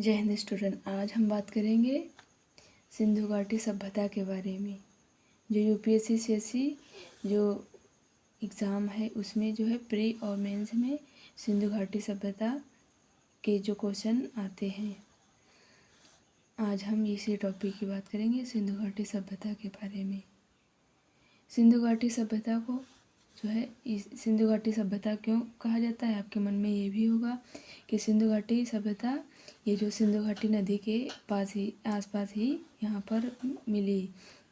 जय हिंद स्टूडेंट। आज हम बात करेंगे सिंधु घाटी सभ्यता के बारे में। जो यूपीएससी सीएससी जो एग्ज़ाम है उसमें जो है प्री और मेंस में सिंधु घाटी सभ्यता के जो क्वेश्चन आते हैं, आज हम इसी टॉपिक की बात करेंगे, सिंधु घाटी सभ्यता के बारे में। सिंधु घाटी सभ्यता को जो है सिंधु घाटी सभ्यता क्यों कहा जाता है, आपके मन में ये भी होगा कि सिंधु घाटी सभ्यता ये जो सिंधु घाटी नदी के पास ही आसपास ही यहाँ पर मिली,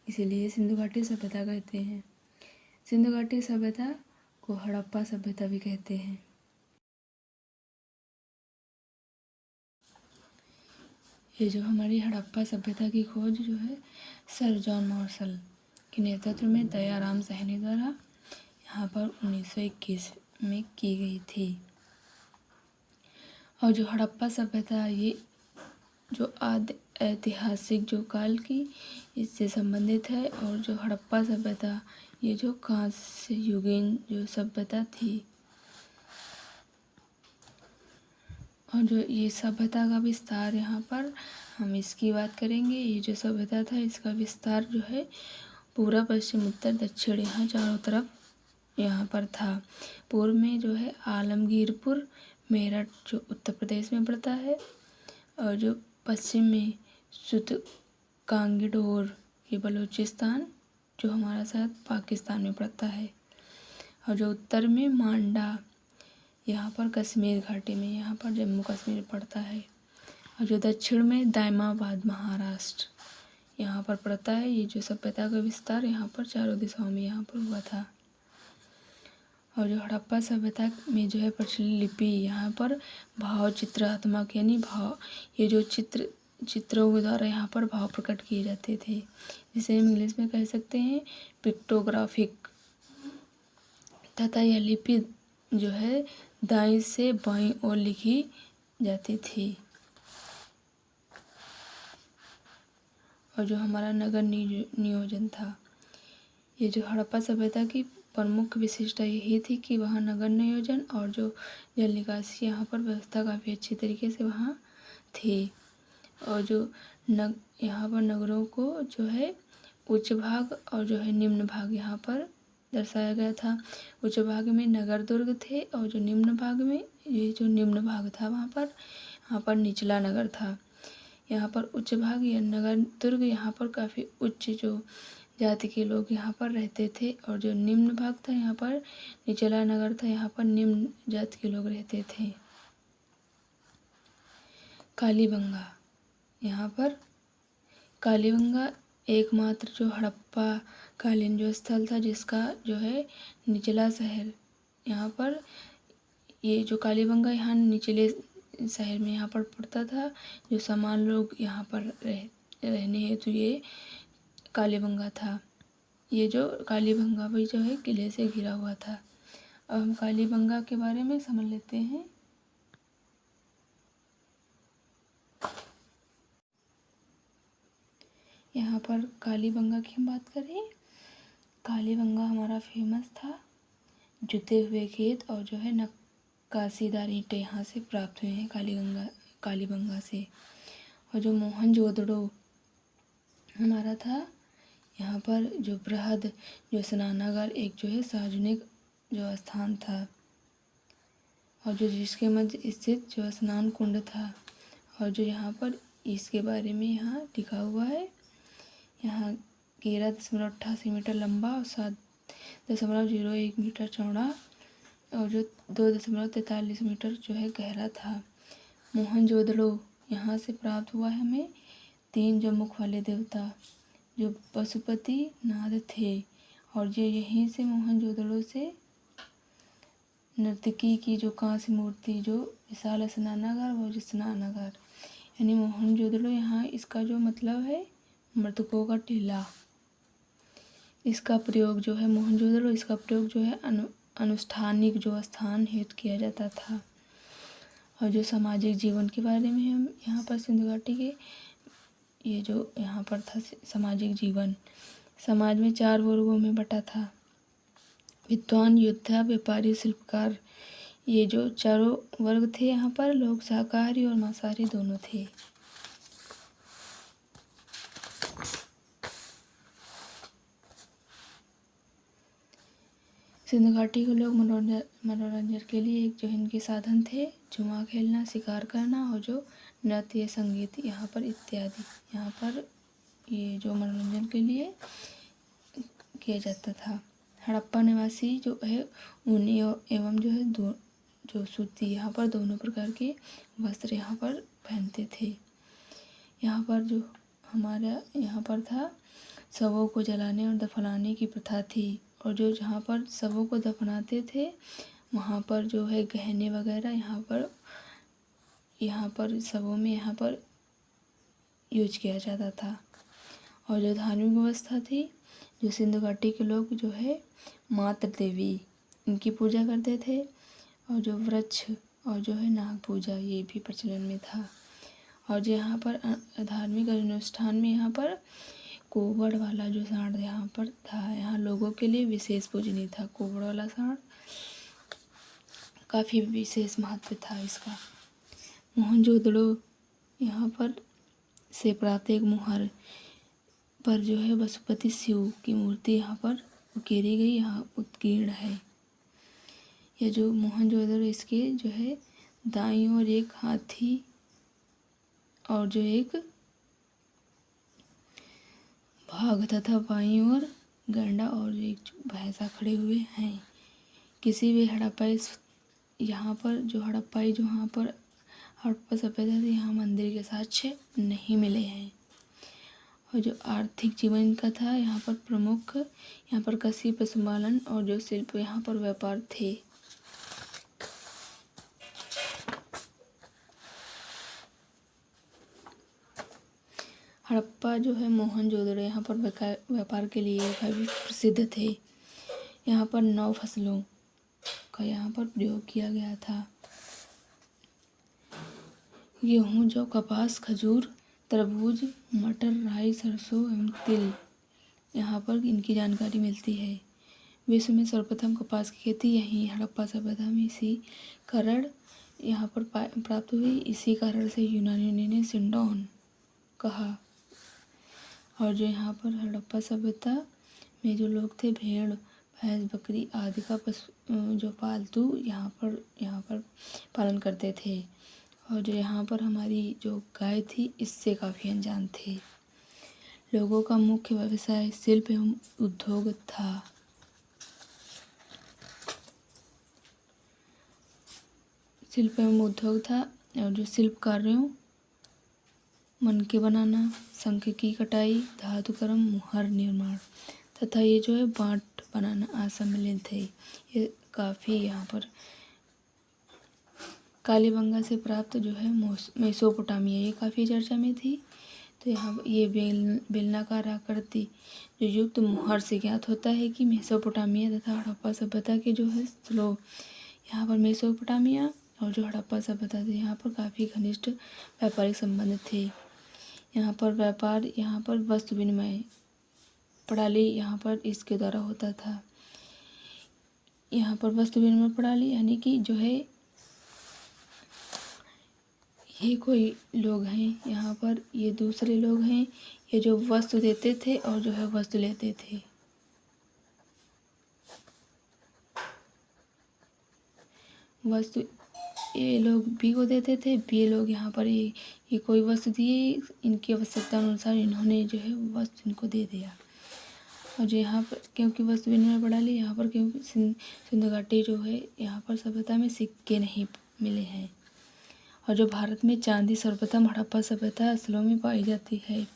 इसीलिए सिंधु घाटी सभ्यता कहते हैं। सिंधु घाटी सभ्यता को हड़प्पा सभ्यता भी कहते हैं। ये जो हमारी हड़प्पा सभ्यता की खोज जो है सर जॉन मार्शल के नेतृत्व में दयाराम साहनी द्वारा यहाँ पर 1921 में की गई थी। और जो हड़प्पा सभ्यता ये जो ऐतिहासिक जो काल की इससे संबंधित है, और जो हड़प्पा सभ्यता ये जो कांस्य युगीन जो सभ्यता थी, और जो ये सभ्यता का विस्तार यहाँ पर हम इसकी बात करेंगे। ये जो सभ्यता था इसका विस्तार जो है पूरा पश्चिम उत्तर दक्षिण यहाँ चारों तरफ यहाँ पर था। पूर्व में जो है आलमगीरपुर मेरठ जो उत्तर प्रदेश में पड़ता है, और जो पश्चिम में सुत कांगीडोर ये बलूचिस्तान जो हमारा साथ पाकिस्तान में पड़ता है, और जो उत्तर में मांडा यहाँ पर कश्मीर घाटी में यहाँ पर जम्मू कश्मीर पड़ता है, और जो दक्षिण में दायमाबाद महाराष्ट्र यहाँ पर पड़ता है। ये जो सभ्यता का विस्तार यहाँ पर चारों दिशाओं में यहाँ पर हुआ था। और जो हड़प्पा सभ्यता में जो है प्रचलित लिपि यहाँ पर भाव चित्रात्मक यानी भाव ये जो चित्रों के द्वारा यहाँ पर भाव प्रकट किए जाते थे, जिसे हम इंग्लिश में कह सकते हैं पिक्टोग्राफिक। तथा यह लिपि जो है दाईं से बाईं ओर लिखी जाती थी। और जो हमारा नगर नियोजन था, ये जो हड़प्पा सभ्यता की प्रमुख विशेषता यही थी कि वहाँ नगर नियोजन और जो जल निकासी यहाँ पर व्यवस्था काफ़ी अच्छी तरीके से वहाँ थी। और जो यहाँ पर नगरों को जो है उच्च भाग और जो है निम्न भाग यहाँ पर दर्शाया गया था। उच्च भाग में नगर दुर्ग थे, और जो निम्न भाग में ये जो निम्न भाग था यहाँ पर निचला नगर था। यहाँ पर उच्च भाग या नगर दुर्ग यहाँ पर काफ़ी उच्च जो जाति के लोग यहाँ पर रहते थे, और जो निम्न भाग था यहाँ पर निचला नगर था, यहाँ पर निम्न जाति के लोग रहते थे। कालीबंगा, यहाँ पर कालीबंगा एकमात्र जो हड़प्पा कालीन जो स्थल था जिसका जो है निचला शहर यहाँ पर ये जो कालीबंगा यहाँ निचले शहर में यहाँ पर पड़ता था। जो सामान लोग यहाँ पर रहने हेतु ये कालीबंगा था। ये जो कालीबंगा भी जो है किले से घिरा हुआ था। अब हम कालीबंगा के बारे में समझ लेते हैं। यहाँ पर कालीबंगा की हम बात करें, कालीबंगा हमारा फेमस था। जुते हुए खेत और जो है नक्काशीदार ईंटें यहाँ से प्राप्त हुए हैं कालीबंगा से। और जो मोहनजोदड़ो हमारा था, यहाँ पर जो बृहद जो स्नानागार एक जो है सार्वजनिक जो स्थान था, और जो जिसके मध्य स्थित जो स्नान कुंड था, और जो यहाँ पर इसके बारे में यहाँ लिखा हुआ है। यहाँ 11.88 मीटर लंबा और 7.01 मीटर चौड़ा और जो 2.43 मीटर जो है गहरा था। मोहनजोदड़ो यहाँ से प्राप्त हुआ है हमें 3 जो मुख वाले देवता जो पशुपति नाथ थे, और जो यहीं से मोहनजोदड़ो से नर्तकी की जो कांस्य मूर्ति जो विशाल स्नानागार वो जो स्नानागार यानी मोहनजोदड़ो यहाँ इसका जो मतलब है मृतकों का टीला। इसका प्रयोग जो है मोहनजोदड़ो इसका प्रयोग जो है अनुष्ठानिक जो स्थान हेतु किया जाता था। और जो सामाजिक जीवन के बारे में हम यहाँ पर सिंधु घाटी के ये जो यहाँ पर था सामाजिक जीवन, समाज में 4 वर्गों में बटा था। विद्वान, योद्धा, व्यापारी, शिल्पकार। ये जो चारों वर्ग थे यहाँ पर लोग शाकाहारी और मांसाहारी दोनों थे। सिंधु घाटी के लोग मनोरंजन के लिए एक जो इनके साधन थे जुआ खेलना, शिकार करना और जो नृत्य संगीत यहाँ पर इत्यादि, यहाँ पर ये जो मनोरंजन के लिए किया जाता था। हड़प्पा निवासी जो है ऊनी एवं जो है जो सूती यहाँ पर दोनों प्रकार के वस्त्र यहाँ पर पहनते थे। यहाँ पर जो हमारा यहाँ पर था शवों को जलाने और दफनाने की प्रथा थी, और जो जहाँ पर शवों को दफनाते थे वहाँ पर जो है गहने वगैरह यहाँ पर शवों में यहाँ पर यूज किया जाता था। और जो धार्मिक व्यवस्था थी, जो सिंधु घाटी के लोग जो है मातृ देवी इनकी पूजा करते थे, और जो वृक्ष और जो है नाग पूजा ये भी प्रचलन में था। और जो यहाँ पर धार्मिक अनुष्ठान में यहाँ पर कोवड़ वाला जो साँड़ यहाँ पर था, यहाँ लोगों के लिए विशेष पूजनीय था। कोवड़ वाला साँड़ काफ़ी विशेष महत्व था इसका। मोहनजोदड़ो यहाँ पर से प्राप्त एक मुहर पर जो है पशुपति शिव की मूर्ति यहाँ पर उकेरी गई, यहाँ उत्कीर्ण है। यह जो मोहनजोदड़ो इसके जो है दाईं ओर एक हाथी और जो एक भाग तथा बाईं ओर गंडा और एक भैंसा खड़े हुए हैं। किसी भी यहाँ पर जो हड़प्पा सभ्यता थी यहाँ मंदिर के साक्ष्य नहीं मिले हैं। और जो आर्थिक जीवन इनका था यहाँ पर प्रमुख यहाँ पर कृषि, पशुपालन और जो शिल्प यहाँ पर व्यापार थे। हड़प्पा जो है मोहनजोदड़ो यहाँ पर व्यापार के लिए काफ़ी प्रसिद्ध थे। यहाँ पर 9 फसलों का यहाँ पर प्रयोग किया गया था। गेहूँ, जौ, कपास, खजूर, तरबूज, मटर, राई, सरसों एवं तिल यहाँ पर इनकी जानकारी मिलती है। विश्व में सर्वप्रथम कपास की खेती यहीं हड़प्पा सभ्यता में इसी कारण यहाँ पर प्राप्त हुई। इसी कारण से यूनानियों ने सिंडोन कहा। और जो यहाँ पर हड़प्पा सभ्यता में जो लोग थे भेड़, भैंस, बकरी आदि का जो पालतू यहाँ पर पालन करते थे। और जो यहाँ पर हमारी जो गाय थी इससे काफ़ी अनजान थे। लोगों का मुख्य व्यवसाय शिल्प एवं उद्योग था। शिल्प एवं उद्योग था और जो शिल्प कार्यों मनके बनाना, शंख की कटाई, धातुकर्म, मुहर निर्माण तथा ये जो है बाट बनाना आदि सम्मिलित थे। ये काफ़ी यहाँ पर कालीबंगा से प्राप्त जो है मेसोपोटामिया ये काफ़ी चर्चा में थी। तो यहाँ ये बेलनाकार आकृति जो युक्त मुहर से ज्ञात होता है कि मेसोपोटामिया तथा हड़प्पा सभ्यता के जो है स्लोप यहाँ पर मेसोपोटामिया और जो हड़प्पा सभ्यता थी यहाँ पर काफ़ी घनिष्ठ व्यापारिक संबंध थे। यहाँ पर व्यापार, यहाँ पर वस्तु विनिमय प्रणाली यहाँ पर इसके द्वारा होता था। यहाँ पर वस्तु विनिमय प्रणाली यानी कि जो है ये कोई लोग हैं यहाँ पर, ये दूसरे लोग हैं, ये जो वस्तु देते थे और जो है वस्तु लेते थे। वस्तु ये लोग बी को देते थे, बी लोग यहाँ पर ये कोई वस्तु दिए, इनकी आवश्यकता अनुसार इन्होंने जो है वस्तु इनको दे दिया। और जो यहाँ पर क्योंकि वस्तु विनिमय प्रणाली यहाँ पर क्योंकि सिंधु घाटी जो है यहाँ पर सभ्यता में सिक्के नहीं मिले हैं। और जो भारत में चांदी सर्वप्रथम हड़प्पा सभ्यता स्थलों में पाई जाती है।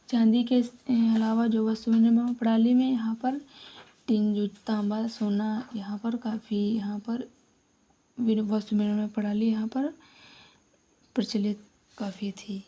चांदी के अलावा जो वस्तु विनिमय प्रणाली में यहाँ पर टिन, जो तांबा, सोना यहाँ पर काफ़ी यहाँ पर वस्तु विनिमय प्रणाली यहाँ पर प्रचलित काफ़ी थी।